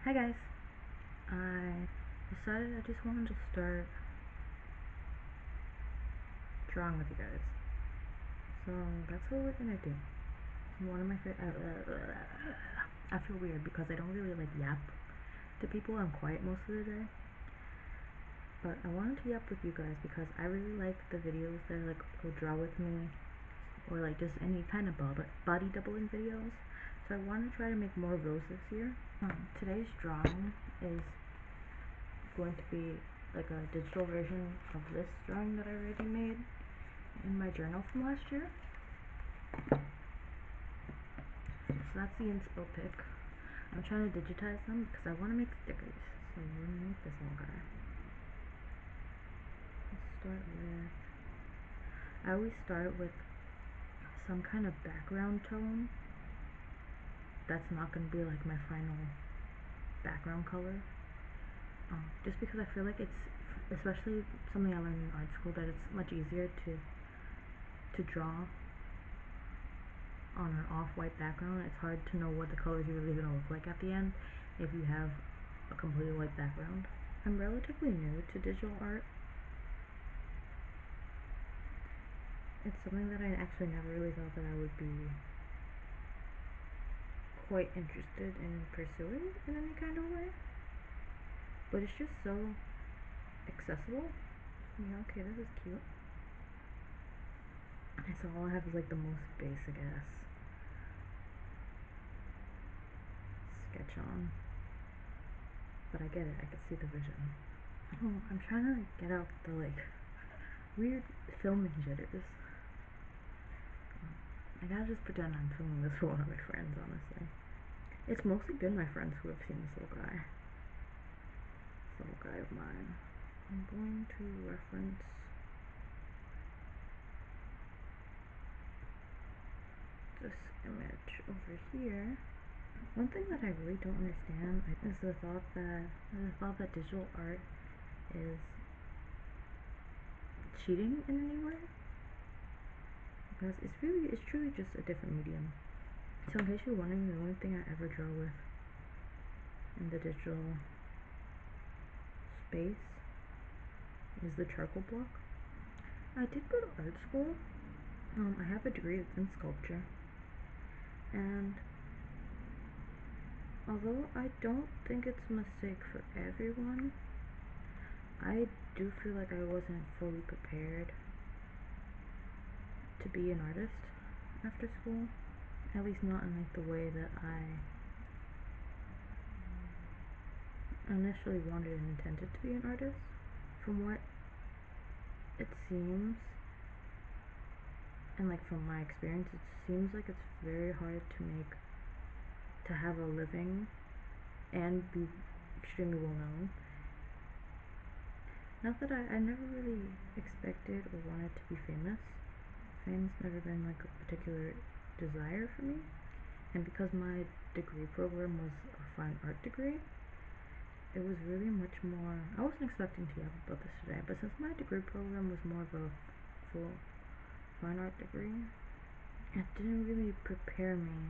Hi guys, I decided I just wanted to start drawing with you guys. So that's what we're gonna do. One of my I feel weird because I don't really like yap to people. I'm quiet most of the day. But I wanted to yap with you guys because I really like the videos that are like draw with me or like just any kind of body doubling videos. So I want to try to make more of those this year. Today's drawing is going to be like a digital version of this drawing that I already made in my journal from last year. So that's the inspo pic. I'm trying to digitize them because I want to make stickers. So I'm going to make this little guy. Let's start with, I always start with some kind of background tone that's not going to be like my final background color. Just because I feel like it's, especially something I learned in art school, that it's much easier to draw on an off-white background. It's hard to know what the colors are really going to look like at the end if you have a completely white background. I'm relatively new to digital art. It's something that I actually never really thought that I would be quite interested in pursuing in any kind of way. But it's just so accessible. Yeah, okay, this is cute. And so all I have is like the most basic ass sketch on. But I get it, I can see the vision. Oh, I'm trying to like get out the like weird filming jitters. I gotta just pretend I'm filming this for one of my friends, honestly. It's mostly been my friends who have seen this little guy. This little guy of mine. I'm going to reference this image over here. One thing that I really don't understand is the thought that digital art is cheating in any way. Because it's truly just a different medium. So in case you're wondering, the only thing I ever draw with in the digital space is the charcoal block. I did go to art school. I have a degree in sculpture, and although I don't think it's a mistake for everyone, I do feel like I wasn't fully prepared to be an artist after school, at least not in like the way that I initially wanted and intended to be an artist. From what it seems, and like from my experience, it seems like it's very hard to have a living and be extremely well known. Not that I never really expected or wanted to be famous. Fame's never been like a particular desire for me, and because my degree program was a fine art degree, it was really much more, I wasn't expecting to yell about this today, but since my degree program was more of a full fine art degree, it didn't really prepare me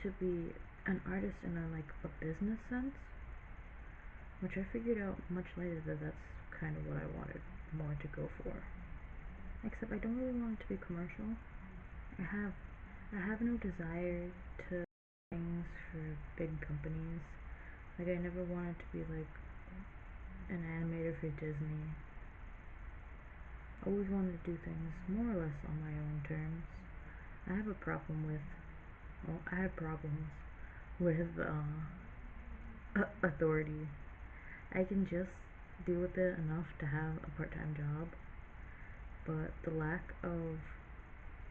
to be an artist in a business sense, which I figured out much later that that's kind of what I wanted more to go for. Except I don't really want it to be commercial. I have no desire to do things for big companies. Like I never wanted to be like an animator for Disney. I always wanted to do things more or less on my own terms. I have a problem with, well, I have problems with authority. I can just deal with it enough to have a part-time job, but the lack of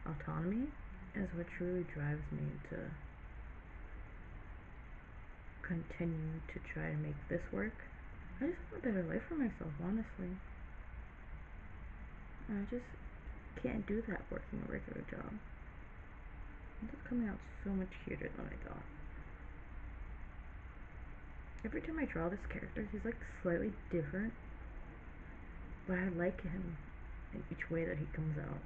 autonomy is what truly drives me to continue to try to make this work. I just want a better life for myself, honestly. I just can't do that working a regular job. This is coming out so much cuter than I thought. Every time I draw this character, he's like slightly different, but I like him in each way that he comes out.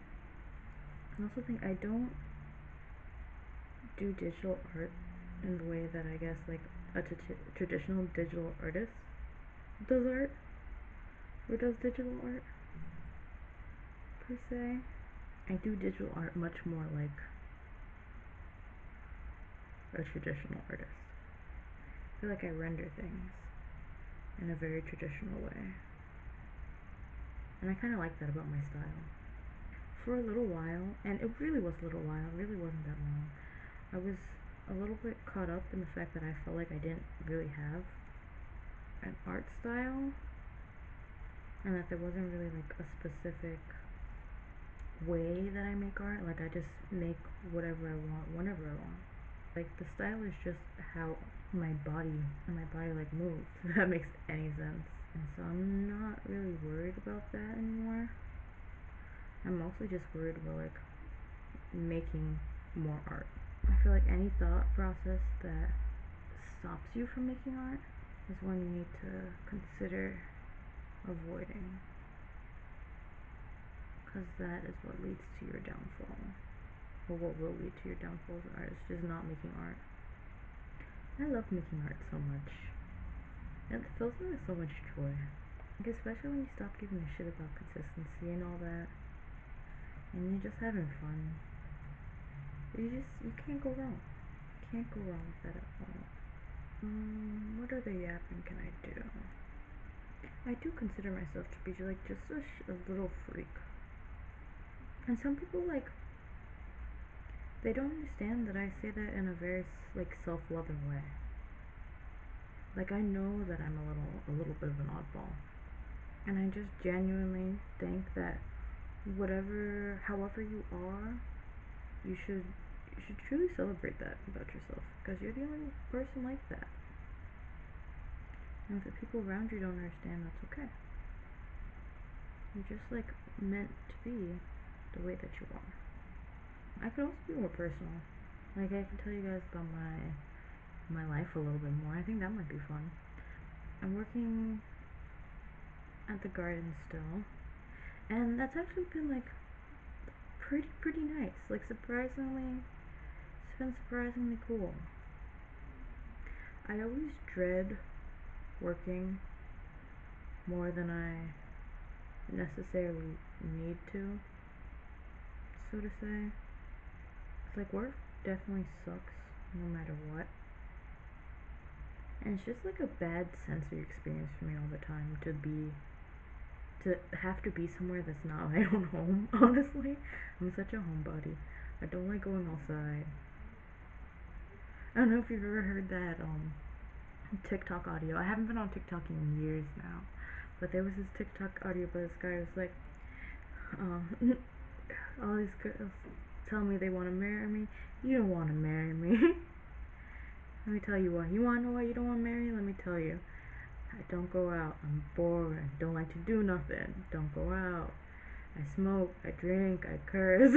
I also think I don't do digital art in the way that I guess like a traditional digital artist does art, or does digital art, per se. I do digital art much more like a traditional artist. I feel like I render things in a very traditional way. And I kind of like that about my style. For a little while, and it really was a little while, it really wasn't that long, I was a little bit caught up in the fact that I felt like I didn't really have an art style, and that there wasn't really like a specific way that I make art. Like I just make whatever I want, whenever I want. Like the style is just how my body like moves. If that makes any sense. And so I'm not really worried about that anymore. I'm mostly just worried about like making more art. I feel like any thought process that stops you from making art is one you need to consider avoiding, because that is what leads to your downfall, or what will lead to your downfall as an artist, is not making art. I love making art so much. It fills me with so much joy. Like, especially when you stop giving a shit about consistency and all that, and you're just having fun. You can't go wrong. Can't go wrong with that at all. What other yapping can I do? I do consider myself to be like just a little freak. And some people like, they don't understand that I say that in a very like self-loving way. Like I know that I'm a little bit of an oddball, and I just genuinely think that however you are, you should truly celebrate that about yourself, because you're the only person like that. And if the people around you don't understand, that's okay. You're just like meant to be the way that you are. I could also be more personal. Like I can tell you guys about my life a little bit more. I think that might be fun. I'm working at the garden still, and that's actually been like pretty nice. Like surprisingly, it's been surprisingly cool. I always dread working more than I necessarily need to, so to say. It's like work definitely sucks no matter what. And it's just like a bad sensory experience for me all the time to have to be somewhere that's not my own home, honestly. I'm such a homebody. I don't like going outside. I don't know if you've ever heard that TikTok audio. I haven't been on TikTok in years now. But there was this TikTok audio by this guy who was like, all these girls tell me they want to marry me. You don't want to marry me. Let me tell you why. You want to know why you don't want to marry me? Let me tell you. I don't go out. I'm bored. Don't like to do nothing. Don't go out. I smoke. I drink. I curse.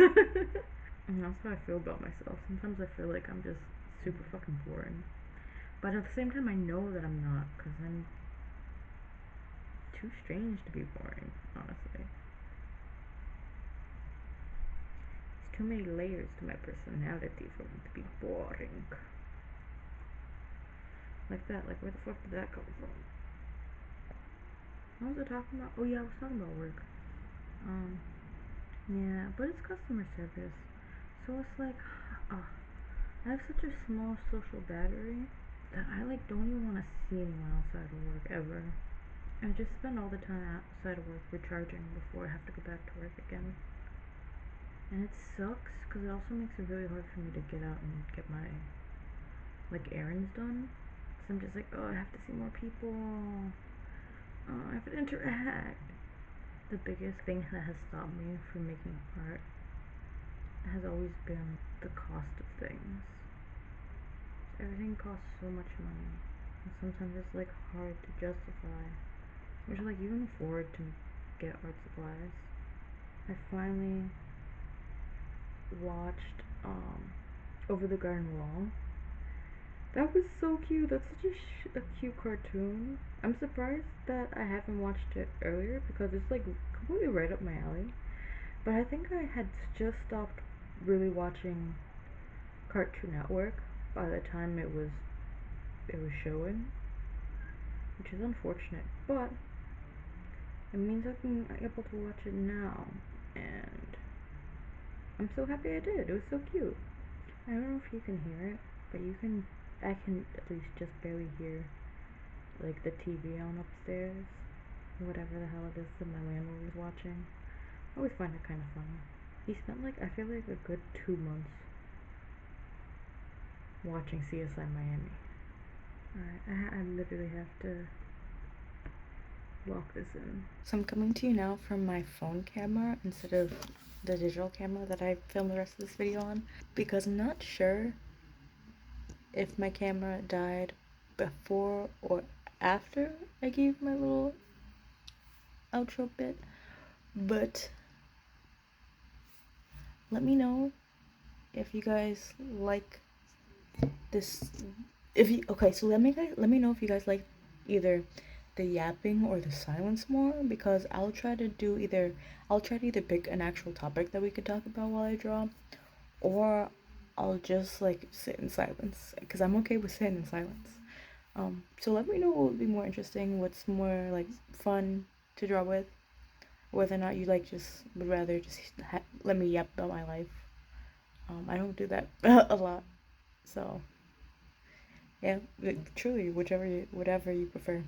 And that's how I feel about myself. Sometimes I feel like I'm just super fucking boring. But at the same time, I know that I'm not, because I'm too strange to be boring, honestly. There's too many layers to my personality for me to be boring. Like that, like where the fuck did that come from? What was I talking about? Oh yeah, I was talking about work. Yeah, but it's customer service. So it's like, I have such a small social battery that I like don't even want to see anyone outside of work ever. I just spend all the time outside of work recharging before I have to go back to work again. And it sucks because it also makes it really hard for me to get out and get my like errands done. So I'm just like, oh, I have to see more people. Oh, I have to interact. The biggest thing that has stopped me from making art has always been the cost of things. Everything costs so much money, and sometimes it's like hard to justify, which like you can afford to get art supplies. I finally watched Over the Garden Wall. That was so cute. That's such a cute cartoon. I'm surprised that I haven't watched it earlier, because it's like completely right up my alley. But I think I had just stopped really watching Cartoon Network by the time it it was showing, which is unfortunate, but it means I'm able to watch it now, and I'm so happy I did. It was so cute. I don't know if you can hear it, but I can at least just barely hear, like, the TV on upstairs, whatever the hell it is that my landlord was watching. I always find it kind of funny. He spent, like, I feel like a good 2 months watching CSI Miami. Alright, I literally have to lock this in. So I'm coming to you now from my phone camera instead of the digital camera that I filmed the rest of this video on, because I'm not sure if my camera died before or after I gave my little outro bit, but let me know if you guys like this. So let me know if you guys like either the yapping or the silence more, because I'll try to either pick an actual topic that we could talk about while I draw, or I'll just like sit in silence, because I'm okay with sitting in silence. So let me know what would be more interesting, what's more like fun to draw with, whether or not you like just would rather just let me yap about my life. I don't do that a lot, so yeah, truly, whatever you prefer.